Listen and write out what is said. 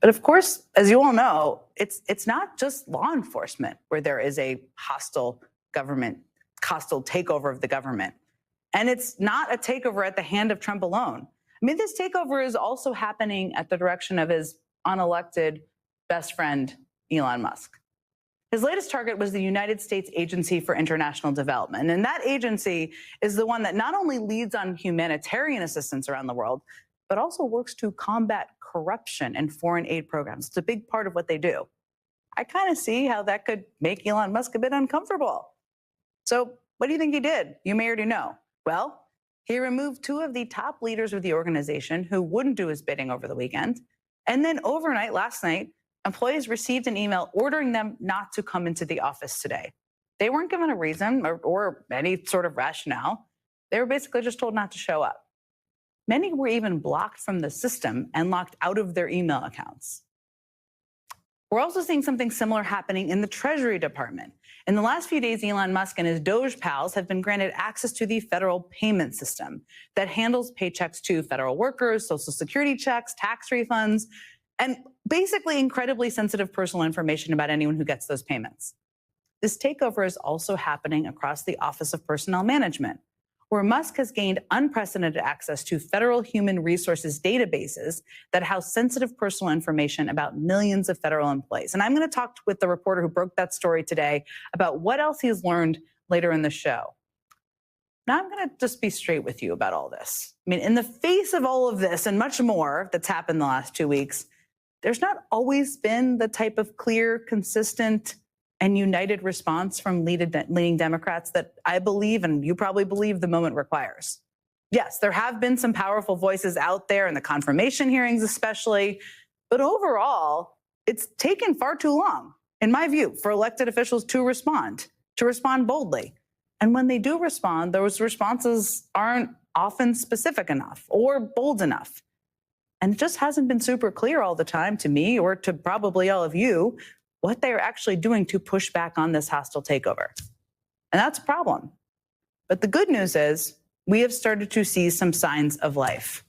But of course, as you all know, it's not just law enforcement where there is a hostile takeover of the government. And it's not a takeover at the hand of Trump alone. I mean, this takeover is also happening at the direction of his unelected best friend, Elon Musk. His latest target was the United States Agency for International Development. And that agency is the one that not only leads on humanitarian assistance around the world, but also works to combat corruption and foreign aid programs. It's a big part of what they do. I kind of see how that could make Elon Musk a bit uncomfortable. So what do you think he did? You may already know. Well, he removed two of the top leaders of the organization who wouldn't do his bidding over the weekend. And then overnight, last night, employees received an email ordering them not to come into the office today. They weren't given a reason or any sort of rationale. They were basically just told not to show up. Many were even blocked from the system and locked out of their email accounts. We're also seeing something similar happening in the Treasury Department. In the last few days, Elon Musk and his Doge pals have been granted access to the federal payment system that handles paychecks to federal workers, Social Security checks, tax refunds, and basically incredibly sensitive personal information about anyone who gets those payments. This takeover is also happening across the Office of Personnel Management, where Musk has gained unprecedented access to federal human resources databases that house sensitive personal information about millions of federal employees. And I'm going to talk with the reporter who broke that story today about what else he's learned later in the show. Now, I'm going to just be straight with you about all this. I mean, in the face of all of this and much more that's happened in the last 2 weeks, there's not always been the type of clear, consistent, and united response from leading Democrats that I believe, and you probably believe, the moment requires. Yes, there have been some powerful voices out there in the confirmation hearings especially, but overall, it's taken far too long, in my view, for elected officials to respond boldly. And when they do respond, those responses aren't often specific enough or bold enough. And it just hasn't been super clear all the time to me or to probably all of you what they are actually doing to push back on this hostile takeover. And that's a problem. But the good news is we have started to see some signs of life.